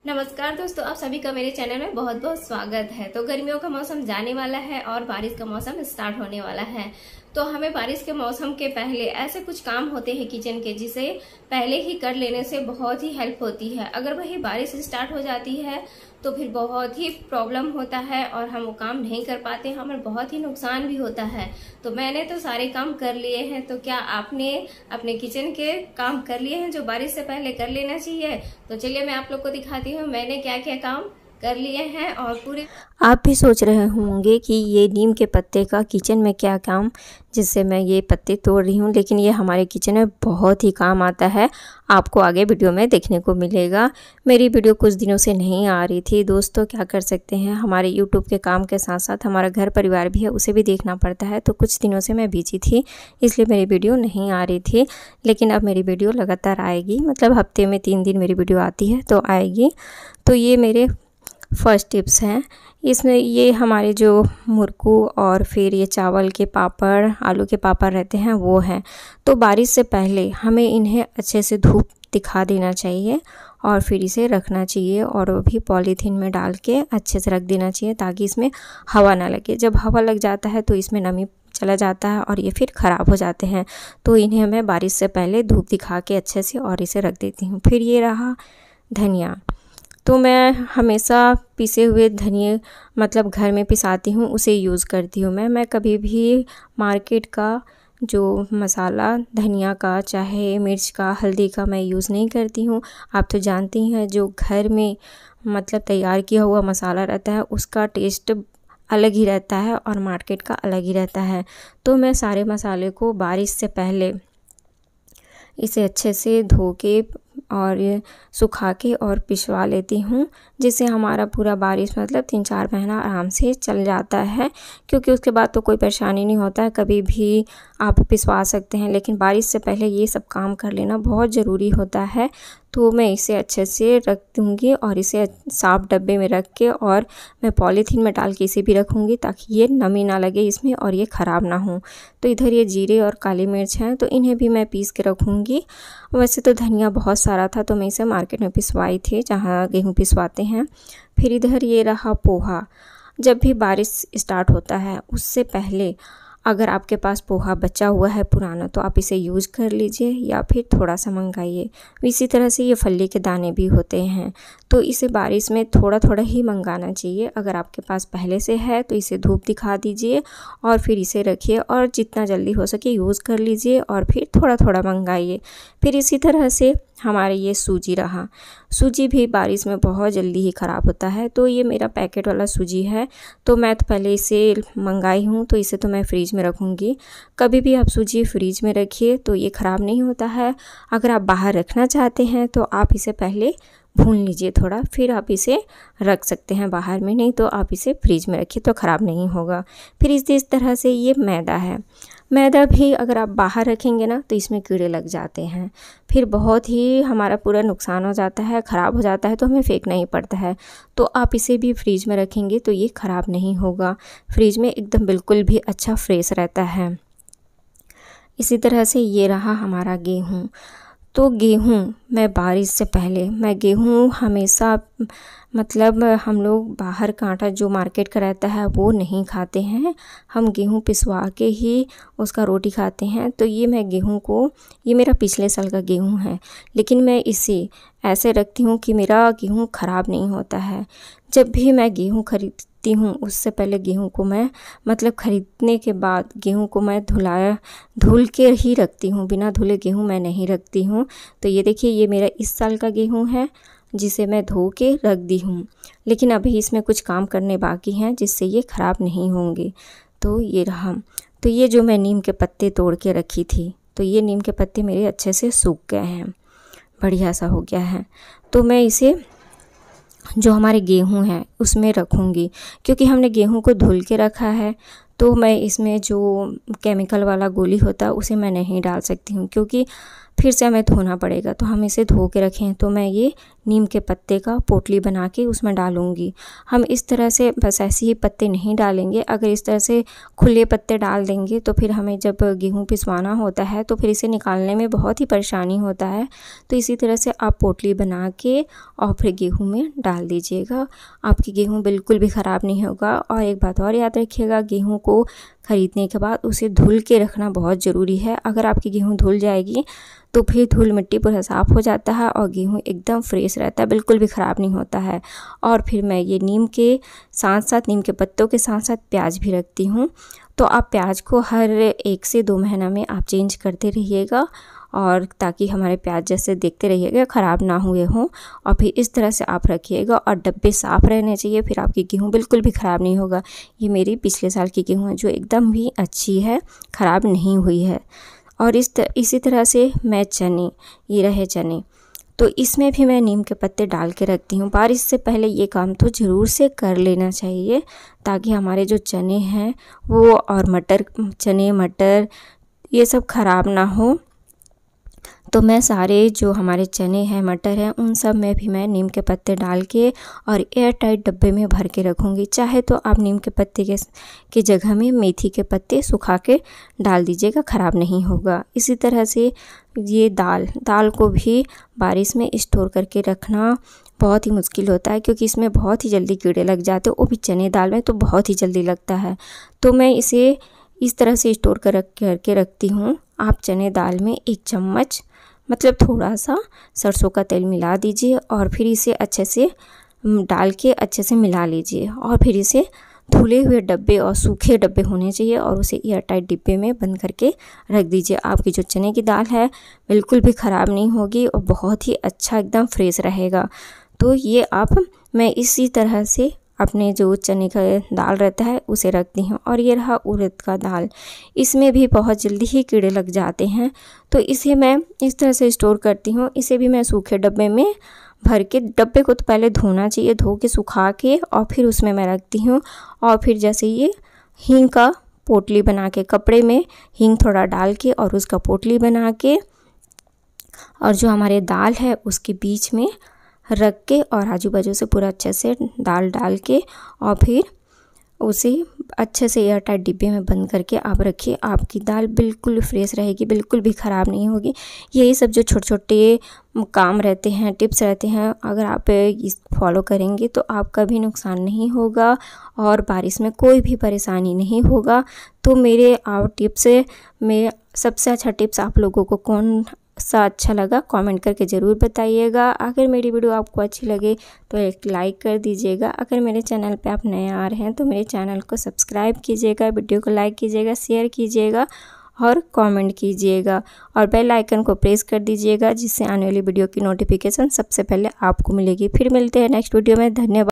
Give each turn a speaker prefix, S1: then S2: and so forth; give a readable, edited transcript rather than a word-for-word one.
S1: नमस्कार दोस्तों, आप सभी का मेरे चैनल में बहुत बहुत स्वागत है। तो गर्मियों का मौसम जाने वाला है और बारिश का मौसम स्टार्ट होने वाला है। तो हमें बारिश के मौसम के पहले ऐसे कुछ काम होते हैं किचन के, जिसे पहले ही कर लेने से बहुत ही हेल्प होती है। अगर वही बारिश स्टार्ट हो जाती है तो फिर बहुत ही प्रॉब्लम होता है और हम वो काम नहीं कर पाते, हमें बहुत ही नुकसान भी होता है। तो मैंने तो सारे काम कर लिए हैं। तो क्या आपने अपने किचन के काम कर लिए हैं जो बारिश से पहले कर लेना चाहिए? तो चलिए मैं आप लोग को दिखाती हूँ मैंने क्या क्या काम कर लिए हैं। और पूरे
S2: आप भी सोच रहे होंगे कि ये नीम के पत्ते का किचन में क्या काम, जिससे मैं ये पत्ते तोड़ रही हूँ, लेकिन ये हमारे किचन में बहुत ही काम आता है। आपको आगे वीडियो में देखने को मिलेगा। मेरी वीडियो कुछ दिनों से नहीं आ रही थी दोस्तों, क्या कर सकते हैं, हमारे यूट्यूब के काम के साथ साथ हमारा घर परिवार भी है, उसे भी देखना पड़ता है। तो कुछ दिनों से मैं बिजी थी, इसलिए मेरी वीडियो नहीं आ रही थी। लेकिन अब मेरी वीडियो लगातार आएगी, मतलब हफ्ते में 3 दिन मेरी वीडियो आती है तो आएगी। तो ये मेरे फर्स्ट टिप्स हैं। इसमें ये हमारे जो मुरकू और फिर ये चावल के पापड़, आलू के पापड़ रहते हैं वो हैं। तो बारिश से पहले हमें इन्हें अच्छे से धूप दिखा देना चाहिए और फिर इसे रखना चाहिए, और वो भी पॉलीथीन में डाल के अच्छे से रख देना चाहिए ताकि इसमें हवा ना लगे। जब हवा लग जाता है तो इसमें नमी चला जाता है और ये फिर ख़राब हो जाते हैं। तो इन्हें मैं बारिश से पहले धूप दिखा के अच्छे से और इसे रख देती हूँ। फिर ये रहा धनिया। तो मैं हमेशा पिसे हुए धनिया मतलब घर में पिसाती हूँ, उसे यूज़ करती हूँ। मैं कभी भी मार्केट का जो मसाला धनिया का, चाहे मिर्च का, हल्दी का, मैं यूज़ नहीं करती हूँ। आप तो जानती हैं जो घर में मतलब तैयार किया हुआ मसाला रहता है उसका टेस्ट अलग ही रहता है और मार्केट का अलग ही रहता है। तो मैं सारे मसाले को बारिश से पहले इसे अच्छे से धो के और सुखा के और पिसवा लेती हूँ, जिससे हमारा पूरा बारिश मतलब 3-4 महीना आराम से चल जाता है, क्योंकि उसके बाद तो कोई परेशानी नहीं होता है, कभी भी आप पिसवा सकते हैं। लेकिन बारिश से पहले ये सब काम कर लेना बहुत ज़रूरी होता है। तो मैं इसे अच्छे से रख दूँगी और इसे साफ़ डब्बे में रख के और मैं पॉलीथीन में डाल के इसे भी रखूँगी ताकि ये नमी ना लगे इसमें और ये ख़राब ना हो। तो इधर ये जीरे और काली मिर्च हैं, तो इन्हें भी मैं पीस के रखूँगी। वैसे तो धनिया बहुत सारा था तो मैं इसे मार्केट में पिसवाई थी, जहाँ गेहूँ पिसवाते हैं। फिर इधर ये रहा पोहा। जब भी बारिश स्टार्ट होता है उससे पहले अगर आपके पास पोहा बचा हुआ है पुराना तो आप इसे यूज़ कर लीजिए या फिर थोड़ा सा मंगाइए। इसी तरह से ये फली के दाने भी होते हैं, तो इसे बारिश में थोड़ा थोड़ा ही मंगाना चाहिए। अगर आपके पास पहले से है तो इसे धूप दिखा दीजिए और फिर इसे रखिए और जितना जल्दी हो सके यूज़ कर लीजिए और फिर थोड़ा थोड़ा मंगाइए। फिर इसी तरह से हमारे ये सूजी रहा। सूजी भी बारिश में बहुत जल्दी ही ख़राब होता है। तो ये मेरा पैकेट वाला सूजी है, तो मैं तो पहले इसे मंगाई हूँ, तो इसे तो मैं फ्रीज में रखूँगी। कभी भी आप सूजी फ्रीज में रखिए तो ये ख़राब नहीं होता है। अगर आप बाहर रखना चाहते हैं तो आप इसे पहले भून लीजिए थोड़ा, फिर आप इसे रख सकते हैं बाहर में, नहीं तो आप इसे फ्रीज में रखिए तो ख़राब नहीं होगा। फिर इस तरह से ये मैदा है। मैदा भी अगर आप बाहर रखेंगे ना तो इसमें कीड़े लग जाते हैं, फिर बहुत ही हमारा पूरा नुकसान हो जाता है, ख़राब हो जाता है, तो हमें फेंकना ही पड़ता है। तो आप इसे भी फ्रीज में रखेंगे तो ये ख़राब नहीं होगा, फ्रीज में एकदम बिल्कुल भी अच्छा फ्रेश रहता है। इसी तरह से ये रहा हमारा गेहूँ। तो गेहूँ मैं बारिश से पहले मैं गेहूँ हमेशा मतलब हम लोग बाहर का आटा जो मार्केट का रहता है वो नहीं खाते हैं, हम गेहूँ पिसवा के ही उसका रोटी खाते हैं। तो ये मैं गेहूँ को, ये मेरा पिछले साल का गेहूँ है, लेकिन मैं इसे ऐसे रखती हूँ कि मेरा गेहूँ ख़राब नहीं होता है। जब भी मैं गेहूँ खरीदती हूँ उससे पहले गेहूँ को मैं मतलब ख़रीदने के बाद गेहूँ को मैं धुल के ही रखती हूँ, बिना धुले गेहूँ मैं नहीं रखती हूँ। तो ये देखिए ये मेरा इस साल का गेहूँ है जिसे मैं धो के रख दी हूँ, लेकिन अभी इसमें कुछ काम करने बाकी हैं जिससे ये ख़राब नहीं होंगे। तो ये रहा। तो ये जो मैं नीम के पत्ते तोड़ के रखी थी, तो ये नीम के पत्ते मेरे अच्छे से सूख गए हैं, बढ़िया सा हो गया है। तो मैं इसे जो हमारे गेहूँ हैं उसमें रखूँगी, क्योंकि हमने गेहूँ को धुल के रखा है। तो मैं इसमें जो केमिकल वाला गोली होता है उसे मैं नहीं डाल सकती हूँ, क्योंकि फिर से हमें धोना पड़ेगा। तो हम इसे धो के रखें। तो मैं ये नीम के पत्ते का पोटली बना के उसमें डालूँगी। हम इस तरह से बस ऐसे ही पत्ते नहीं डालेंगे। अगर इस तरह से खुले पत्ते डाल देंगे तो फिर हमें जब गेहूँ पिसवाना होता है तो फिर इसे निकालने में बहुत ही परेशानी होता है। तो इसी तरह से आप पोटली बना के और फिर गेहूँ में डाल दीजिएगा। आपकी गेहूँ बिल्कुल भी ख़राब नहीं होगा। और एक बात और याद रखिएगा, गेहूँ को ख़रीदने के बाद उसे धुल के रखना बहुत ज़रूरी है। अगर आपकी गेहूँ धुल जाएगी तो फिर धूल मिट्टी पूरा साफ़ हो जाता है और गेहूँ एकदम फ्रेश रहता है, बिल्कुल भी ख़राब नहीं होता है। और फिर मैं ये नीम के साथ साथ, नीम के पत्तों के साथ साथ प्याज भी रखती हूँ। तो आप प्याज को हर 1 से 2 महीना में आप चेंज करते रहिएगा, और ताकि हमारे प्याज जैसे देखते रहिएगा ख़राब ना हुए हों। और फिर इस तरह से आप रखिएगा और डब्बे साफ़ रहने चाहिए, फिर आपकी गेहूँ बिल्कुल भी ख़राब नहीं होगा। ये मेरी पिछले साल की गेहूँ है जो एकदम भी अच्छी है, ख़राब नहीं हुई है। और इसी तरह से मैं चने, ये रहे चने, तो इसमें भी मैं नीम के पत्ते डाल के रखती हूँ। बारिश से पहले ये काम तो ज़रूर से कर लेना चाहिए, ताकि हमारे जो चने हैं वो, और मटर, चने मटर ये सब ख़राब ना हो। तो मैं सारे जो हमारे चने हैं, मटर हैं, उन सब में भी मैं नीम के पत्ते डाल के और एयर टाइट डब्बे में भर के रखूँगी। चाहे तो आप नीम के पत्ते के जगह में मेथी के पत्ते सुखा के डाल दीजिएगा, ख़राब नहीं होगा। इसी तरह से ये दाल को भी बारिश में स्टोर करके रखना बहुत ही मुश्किल होता है, क्योंकि इसमें बहुत ही जल्दी कीड़े लग जाते हैं, वो भी चने दाल में तो बहुत ही जल्दी लगता है। तो मैं इसे इस तरह से स्टोर करके रखती हूँ। आप चने दाल में 1 चम्मच, मतलब थोड़ा सा सरसों का तेल मिला दीजिए और फिर इसे अच्छे से डाल के अच्छे से मिला लीजिए। और फिर इसे धुले हुए डब्बे और सूखे डब्बे होने चाहिए, और उसे एयर टाइट डिब्बे में बंद करके रख दीजिए। आपकी जो चने की दाल है बिल्कुल भी ख़राब नहीं होगी और बहुत ही अच्छा एकदम फ्रेश रहेगा। तो ये मैं इसी तरह से अपने जो चने का दाल रहता है उसे रखती हूँ। और ये रहा उड़द का दाल, इसमें भी बहुत जल्दी ही कीड़े लग जाते हैं, तो इसे मैं इस तरह से स्टोर करती हूँ। इसे भी मैं सूखे डब्बे में भर के, डब्बे को तो पहले धोना चाहिए, धो के सुखा के और फिर उसमें मैं रखती हूँ। और फिर जैसे ये हींग का पोटली बना के, कपड़े में हींग थोड़ा डाल के और उसका पोटली बना के, और जो हमारे दाल है उसके बीच में रख के और आजू बाजू से पूरा अच्छे से दाल डाल के, और फिर उसे अच्छे से एयर टाइट डिब्बे में बंद करके आप रखिए। आपकी दाल बिल्कुल फ्रेश रहेगी, बिल्कुल भी ख़राब नहीं होगी। यही सब जो छोटे छोटे काम रहते हैं, टिप्स रहते हैं, अगर आप इस फॉलो करेंगे तो आपका भी नुकसान नहीं होगा और बारिश में कोई भी परेशानी नहीं होगा। तो मेरे टिप्स में सबसे अच्छा टिप्स आप लोगों को कौन सा अच्छा लगा कमेंट करके ज़रूर बताइएगा। अगर मेरी वीडियो आपको अच्छी लगे तो एक लाइक कर दीजिएगा। अगर मेरे चैनल पे आप नए आ रहे हैं तो मेरे चैनल को सब्सक्राइब कीजिएगा, वीडियो को लाइक कीजिएगा, शेयर कीजिएगा और कमेंट कीजिएगा, और बेल आइकन को प्रेस कर दीजिएगा, जिससे आने वाली वीडियो की नोटिफिकेशन सबसे पहले आपको मिलेगी। फिर मिलते हैं नेक्स्ट वीडियो में। धन्यवाद।